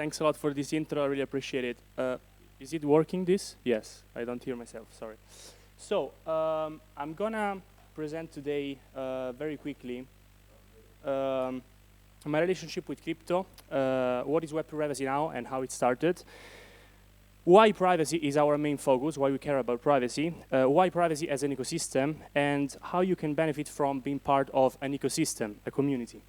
Thanks a lot for this intro. I really appreciate it. Is it working, this? Yes, I don't hear myself, sorry. So, I'm gonna present today very quickly my relationship with crypto, what is Web3 Privacy Now and how it started, why privacy is our main focus, why we care about privacy, why privacy as an ecosystem, and how you can benefit from being part of an ecosystem, a community.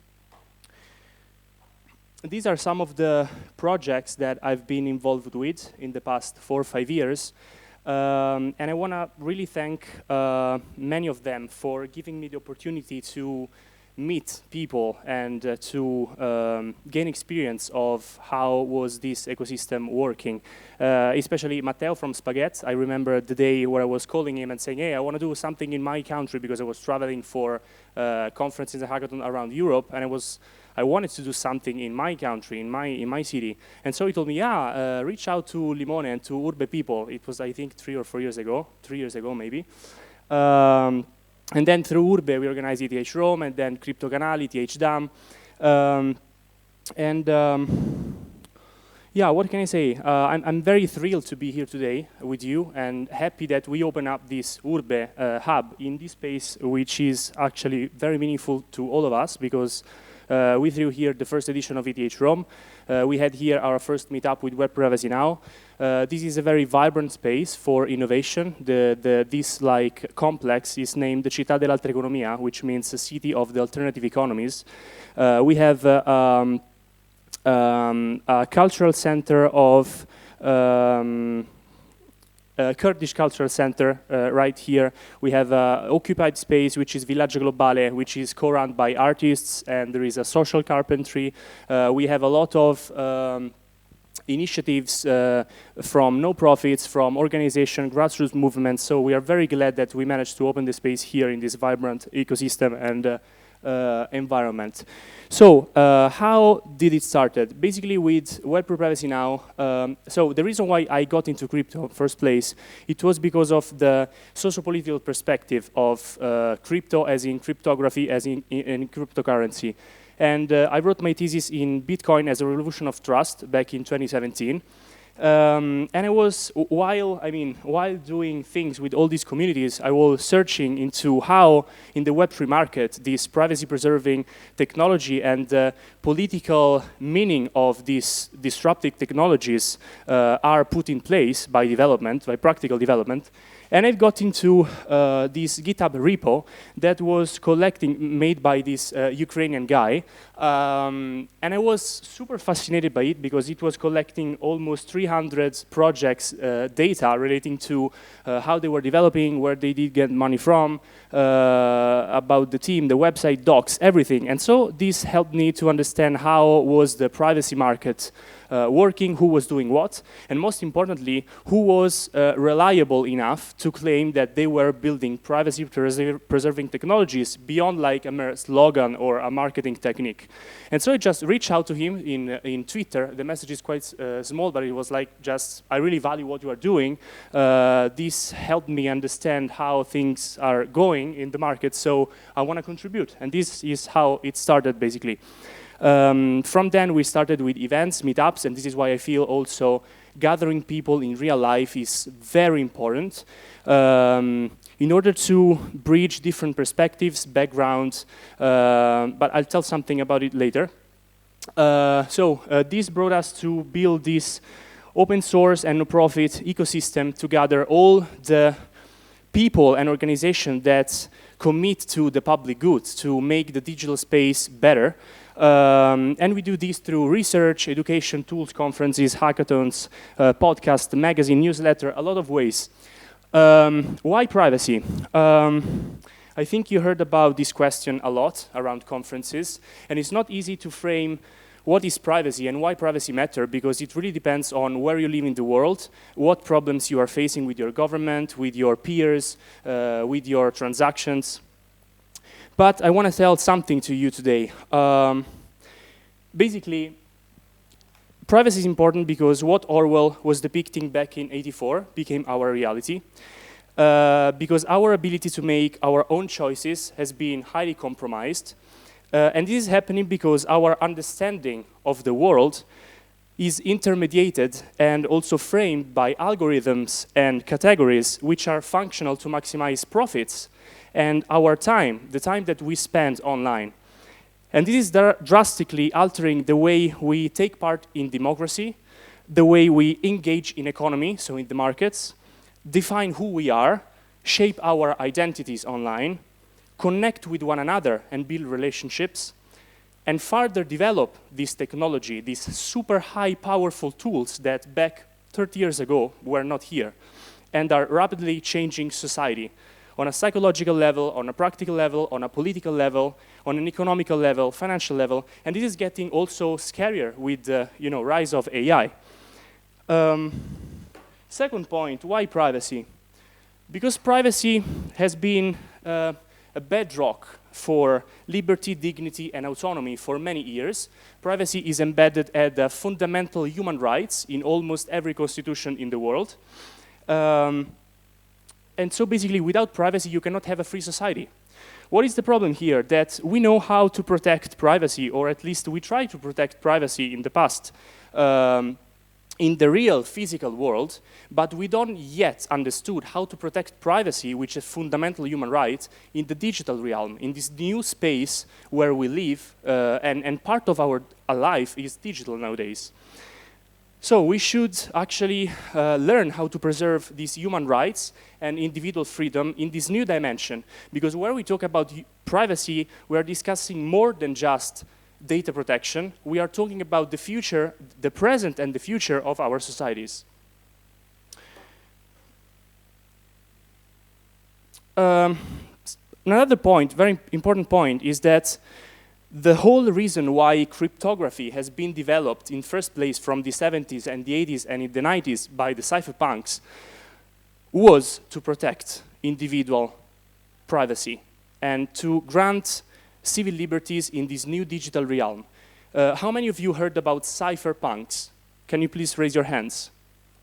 These are some of the projects that I've been involved with in the past 4 or 5 years. And I want to really thank many of them for giving me the opportunity to meet people and to gain experience of how was this ecosystem working. Especially Matteo from Spaghetti. I remember the day where I was calling him and saying, hey, I want to do something in my country because I was traveling for conferences and hackathon around Europe, and I wanted to do something in my country, in my city. And so he told me, yeah, reach out to Limone and to Urbe people. It was, I think, 3 or 4 years ago, 3 years ago maybe. And then through Urbe, we organized ETH Rome, and then Crypto Canali, ETH Dam. Yeah, what can I say? I'm very thrilled to be here today with you and happy that we open up this Urbe hub in this space, which is actually very meaningful to all of us because we threw here the first edition of ETH Rome. We had here our first meetup with Web3 Privacy Now. This is a very vibrant space for innovation. This complex is named the Città dell'Altra Economia, which means the city of the alternative economies. We have a cultural center of Kurdish Cultural Center right here. We have occupied space, which is Villaggio Globale, which is co-run by artists, and there is a social carpentry. We have a lot of initiatives from no-profits, from organization, grassroots movements. So we are very glad that we managed to open the space here in this vibrant ecosystem and environment. So how did it started? Basically with Web3 Privacy Now. So the reason why I got into crypto in the first place, it was because of the socio-political perspective of crypto as in cryptography, as in cryptocurrency. And I wrote my thesis in Bitcoin as a revolution of trust back in 2017. And I was, while doing things with all these communities, I was searching into how in the Web3 market, this privacy-preserving technology and the political meaning of these disruptive technologies are put in place by development, by practical development. And I got into this GitHub repo that was made by this Ukrainian guy. And I was super fascinated by it because it was collecting almost 300 projects data relating to how they were developing, where they did get money from, about the team, the website, docs, everything. And so this helped me to understand how was the privacy market working, who was doing what, and most importantly, who was reliable enough to claim that they were building privacy-preserving technologies beyond like a mere slogan or a marketing technique. And so I just reached out to him in Twitter. The message is quite small, but it was like just, I really value what you are doing. This helped me understand how things are going in the market, so I want to contribute. And this is how it started, basically. From then we started with events, meetups, and this is why I feel also gathering people in real life is very important in order to bridge different perspectives, backgrounds, but I'll tell something about it later. This brought us to build this open source and no-profit ecosystem to gather all the people and organizations that commit to the public good, to make the digital space better. And we do this through research, education, tools, conferences, hackathons, podcasts, magazine, newsletter, a lot of ways. Why privacy? I think you heard about this question a lot around conferences, and it's not easy to frame what is privacy and why privacy matter, because it really depends on where you live in the world, what problems you are facing with your government, with your peers, with your transactions. But I want to tell something to you today. Basically, privacy is important because what Orwell was depicting back in '84 became our reality. Because our ability to make our own choices has been highly compromised. And this is happening because our understanding of the world is intermediated and also framed by algorithms and categories which are functional to maximize profits and our time, the time that we spend online. And this is drastically altering the way we take part in democracy, the way we engage in economy, so in the markets, define who we are, shape our identities online, connect with one another and build relationships, and further develop this technology, these super high powerful tools that back 30 years ago were not here and are rapidly changing society on a psychological level, on a practical level, on a political level, on an economical level, financial level, and this is getting also scarier with the rise of AI. Second point, why privacy? Because privacy has been a bedrock for liberty, dignity, and autonomy for many years. Privacy is embedded as the fundamental human rights in almost every constitution in the world. And so basically, without privacy, you cannot have a free society. What is the problem here? That we know how to protect privacy, or at least we try to protect privacy in the past, in the real physical world, but we don't yet understood how to protect privacy, which is a fundamental human right, in the digital realm, in this new space where we live, and part of our life is digital nowadays. So we should actually learn how to preserve these human rights and individual freedom in this new dimension, because where we talk about privacy, we are discussing more than just data protection. We are talking about the future, the present and the future of our societies. Another point, very important point, is that the whole reason why cryptography has been developed in first place from the 70s and the 80s and in the 90s by the cypherpunks was to protect individual privacy and to grant civil liberties in this new digital realm. How many of you heard about cypherpunks? Can you please raise your hands?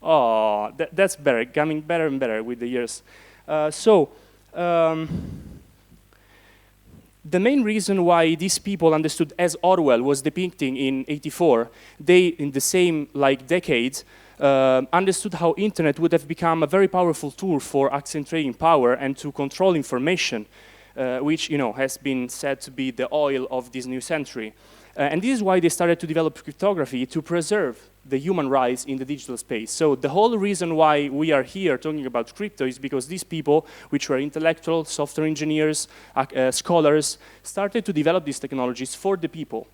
Oh, that's better, coming better and better with the years. The main reason why these people understood, as Orwell was depicting in '84, they, in the same decade, understood how internet would have become a very powerful tool for accentuating power and to control information, which has been said to be the oil of this new century. And this is why they started to develop cryptography to preserve the human rights in the digital space. So the whole reason why we are here talking about crypto is because these people, which were intellectuals, software engineers, scholars, started to develop these technologies for the people.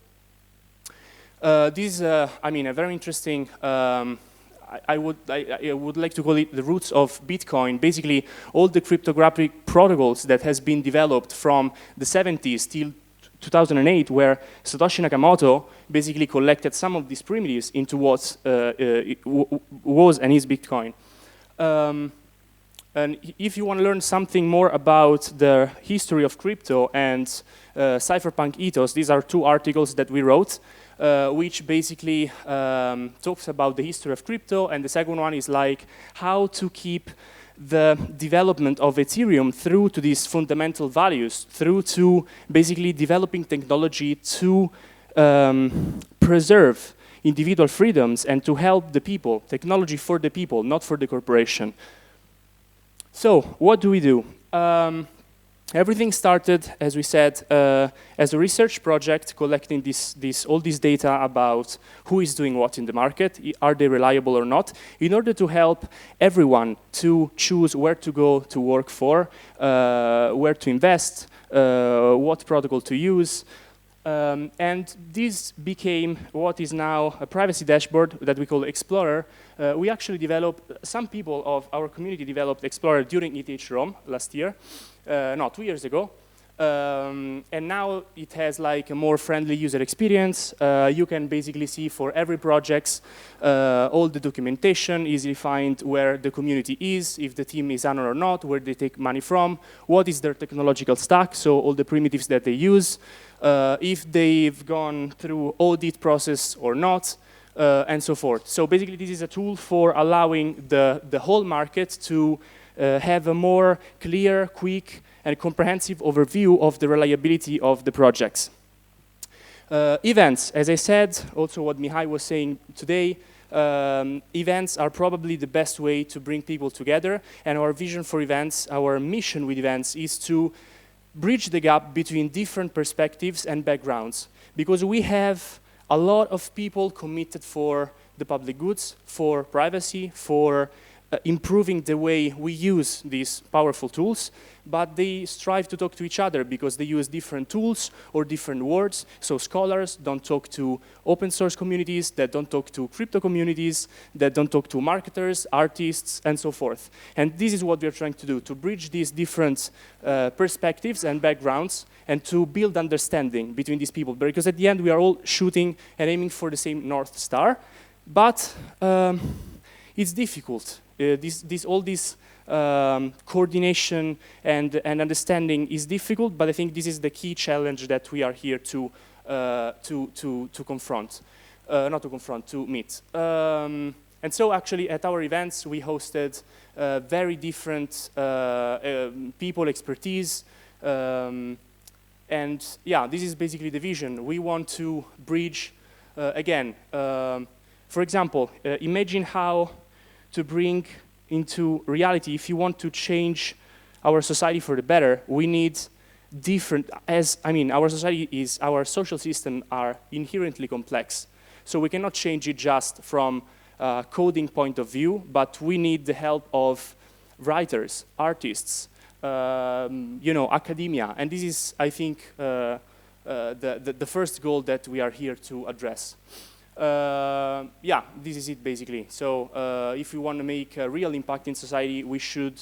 This is, a very interesting, I would like to call it the roots of Bitcoin. Basically, all the cryptographic protocols that has been developed from the 70s till 2008, where Satoshi Nakamoto basically collected some of these primitives into what was and is Bitcoin. And if you want to learn something more about the history of crypto and cypherpunk ethos, these are two articles that we wrote, which basically talks about the history of crypto, and the second one is like how to keep the development of Ethereum through to these fundamental values, through to basically developing technology to preserve individual freedoms and to help the people, technology for the people, not for the corporation. So, what do we do? Everything started, as we said, as a research project, collecting all this data about who is doing what in the market, are they reliable or not, in order to help everyone to choose where to go to work for, where to invest, what protocol to use. And this became what is now a privacy dashboard that we call Explorer. We actually developed, some people of our community developed Explorer during ETH Rome last year. 2 years ago, and now it has like a more friendly user experience. You can basically see for every project all the documentation, easily find where the community is, if the team is honor or not, where they take money from, what is their technological stack, so all the primitives that they use, if they've gone through audit process or not, and so forth. So basically this is a tool for allowing the whole market to have a more clear, quick, and comprehensive overview of the reliability of the projects. Events, as I said, also what Mihai was saying today, events are probably the best way to bring people together, and our vision for events, our mission with events is to bridge the gap between different perspectives and backgrounds, because we have a lot of people committed for the public goods, for privacy, for improving the way we use these powerful tools, but they strive to talk to each other because they use different tools or different words. So scholars don't talk to open source communities, that don't talk to crypto communities, that don't talk to marketers, artists, and so forth. And this is what we're trying to do, to bridge these different perspectives and backgrounds and to build understanding between these people. Because at the end, we are all shooting and aiming for the same North Star, but it's difficult. All this coordination and understanding is difficult, but I think this is the key challenge that we are here to confront, not to confront, to meet. And so actually at our events, we hosted very different people, expertise, and yeah, this is basically the vision. We want to bridge, again, for example, imagine how to bring into reality, if you want to change our society for the better, we need different, our society is, our social systems are inherently complex. So we cannot change it just from a coding point of view, but we need the help of writers, artists, academia. And this is, I think, the first goal that we are here to address. Yeah, this is it basically. So if we want to make a real impact in society, we should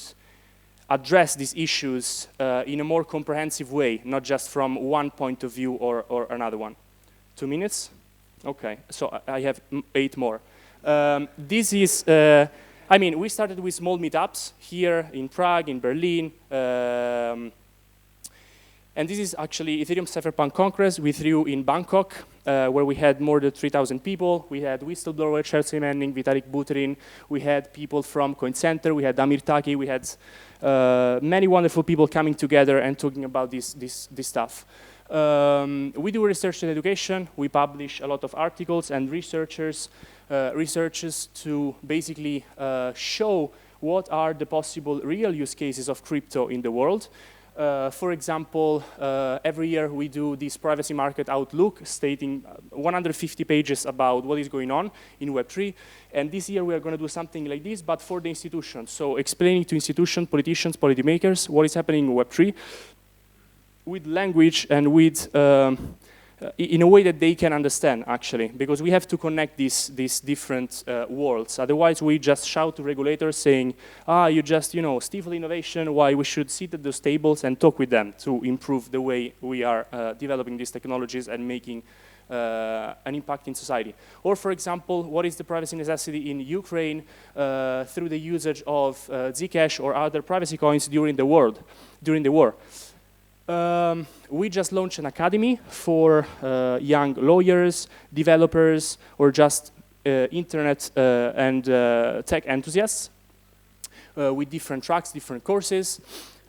address these issues in a more comprehensive way, not just from one point of view or another one. 2 minutes? Okay, so I have 8 more. This is, we started with small meetups here in Prague, in Berlin, and this is actually Ethereum Cypherpunk Congress we threw in Bangkok, where we had more than 3,000 people. We had whistleblower Chelsea Manning, Vitalik Buterin. We had people from Coin Center. We had Amir Taki. We had many wonderful people coming together and talking about this stuff. We do research and education. We publish a lot of articles and researches to basically show what are the possible real use cases of crypto in the world. For example, every year we do this privacy market outlook stating 150 pages about what is going on in Web3. And this year we are going to do something like this, but for the institutions. So explaining to institutions, politicians, policymakers, what is happening in Web3 with language and with, in a way that they can understand, actually, because we have to connect these different worlds. Otherwise, we just shout to regulators saying, you just, stifle innovation, why we should sit at those tables and talk with them to improve the way we are developing these technologies and making an impact in society. Or, for example, what is the privacy necessity in Ukraine through the usage of Zcash or other privacy coins during the war? We just launched an academy for young lawyers, developers, or just internet and tech enthusiasts with different tracks, different courses.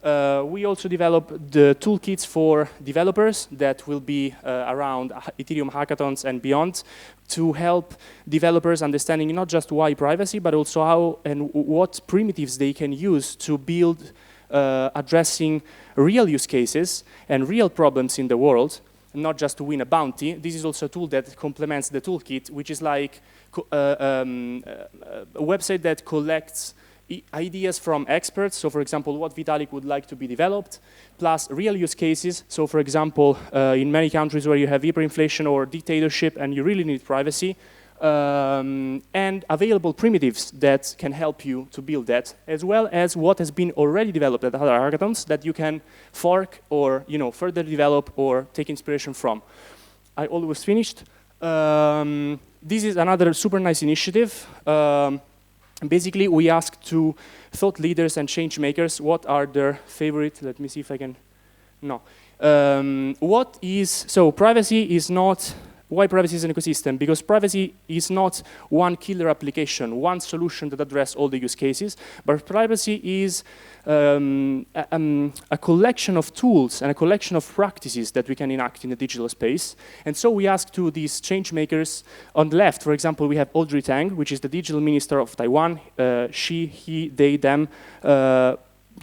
We also developed the toolkits for developers that will be around Ethereum hackathons and beyond to help developers understanding not just why privacy, but also how and what primitives they can use to build addressing real use cases and real problems in the world, not just to win a bounty. This is also a tool that complements the toolkit, which is like a website that collects ideas from experts. So, for example, what Vitalik would like to be developed, plus real use cases. So, for example, in many countries where you have hyperinflation or dictatorship and you really need privacy, and available primitives that can help you to build that, as well as what has been already developed at other hackathons that you can fork or further develop or take inspiration from. I almost finished. This is another super nice initiative. Basically, we asked to thought leaders and change makers what are their favorite. Let me see if I can. No. So privacy is not Why privacy is an ecosystem? Because privacy is not one killer application, one solution that addresses all the use cases, but privacy is a collection of tools and a collection of practices that we can enact in the digital space. And so we ask to these change makers on the left, for example, we have Audrey Tang, which is the digital minister of Taiwan. She, he, they, them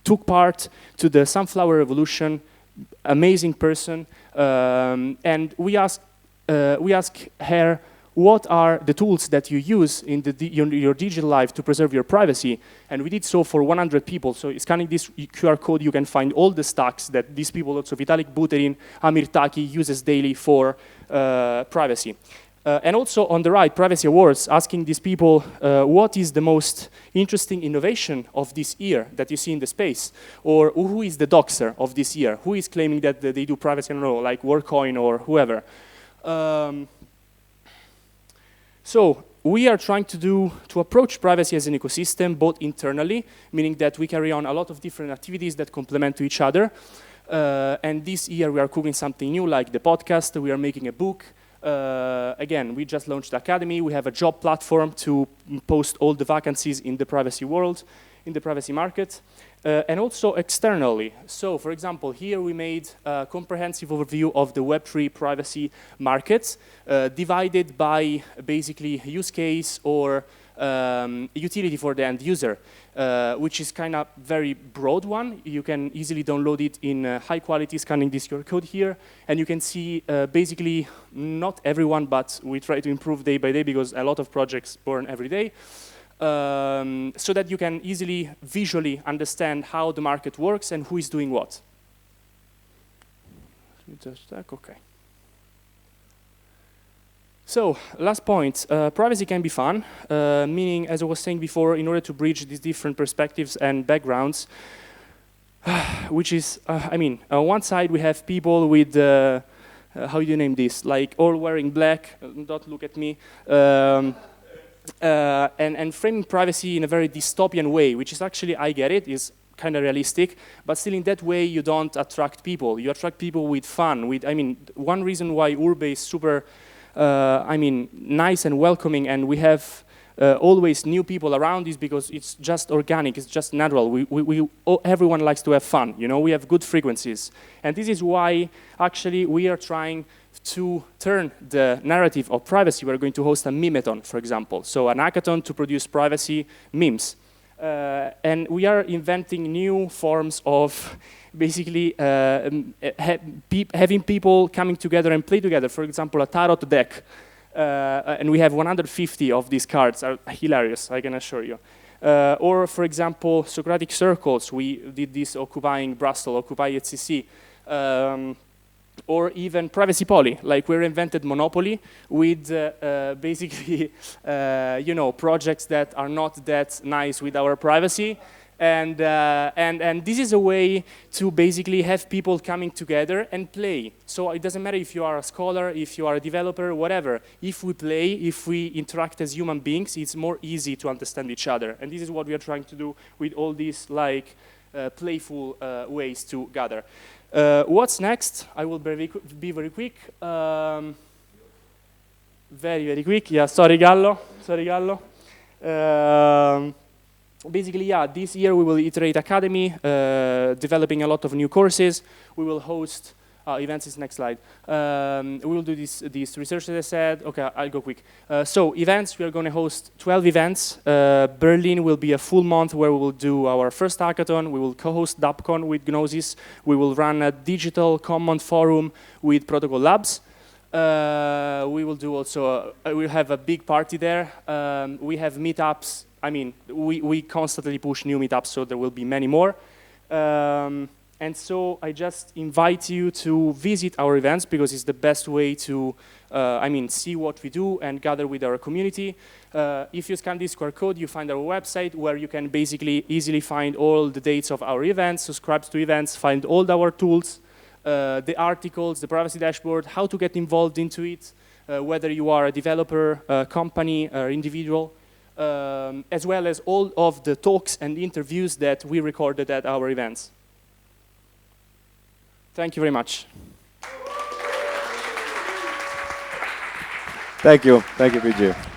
took part to the sunflower revolution, amazing person. And we ask her, what are the tools that you use in your digital life to preserve your privacy? And we did so for 100 people. So scanning this QR code, you can find all the stacks that these people, also Vitalik Buterin, Amir Taki, uses daily for privacy. And also on the right, Privacy Awards, asking these people what is the most interesting innovation of this year that you see in the space? Or who is the doxer of this year? Who is claiming that they do privacy, I don't know, like WorkCoin or whoever? So we are trying to approach privacy as an ecosystem, both internally, meaning that we carry on a lot of different activities that complement to each other. And this year we are cooking something new, like the podcast. We are making a book. Again, we just launched the Academy. We have a job platform to post all the vacancies in the privacy world, in the privacy market. And also externally. So, for example, here we made a comprehensive overview of the Web3 privacy markets, divided by basically use case or utility for the end user, which is kind of very broad one. You can easily download it in high quality, scanning this QR code here, and you can see basically not everyone, but we try to improve day by day because a lot of projects born every day. So that you can easily visually understand how the market works and who is doing what. Okay. So, last point, privacy can be fun, meaning, as I was saying before, in order to bridge these different perspectives and backgrounds, which is, I mean, on one side we have people with, how do you name this, like all wearing black, don't look at me, and framing privacy in a very dystopian way, which is actually, I get it, is kind of realistic, but still in that way you don't attract people. You attract people with fun. With, I mean, one reason why Urbe is super, I mean, nice and welcoming, and we have always new people around is because it's just organic, it's just natural. Everyone likes to have fun, you know, we have good frequencies. And this is why actually we are trying to turn the narrative of privacy. We're going to host a memeathon, for example. So an hackathon to produce privacy memes. And we are inventing new forms of basically having people coming together and play together. For example, a tarot deck. And we have 150 of these cards, are hilarious, I can assure you. Or, for example, Socratic circles. We did this occupying Brussels, Occupy HCC. Or even privacy poly, like we invented Monopoly with basically, you know, projects that are not that nice with our privacy. And this is a way to basically have people coming together and play. So it doesn't matter if you are a scholar, if you are a developer, whatever. If we play, if we interact as human beings, it's more easy to understand each other. And this is what we are trying to do with all these like playful ways to gather. What's next? I will be very quick. Very quick. Yeah, sorry, Gallo. Basically, yeah, this year we will iterate Academy, developing a lot of new courses. We will host events is next slide. We will do this research, as I said. Okay, I'll go quick. So events, we are going to host 12 events. Berlin will be a full month where we will do our first hackathon. We will co-host DAppCon with Gnosis. We will run a digital common forum with Protocol Labs. We will do also, we'll have a big party there. We have meetups. I mean, we constantly push new meetups, so there will be many more. And so I just invite you to visit our events because it's the best way to, I mean, see what we do and gather with our community. If you scan this QR code, you find our website where you can basically easily find all the dates of our events, subscribe to events, find all our tools, the articles, the privacy dashboard, how to get involved into it, whether you are a developer, a company, or individual, as well as all of the talks and interviews that we recorded at our events. Thank you very much. Thank you, PG.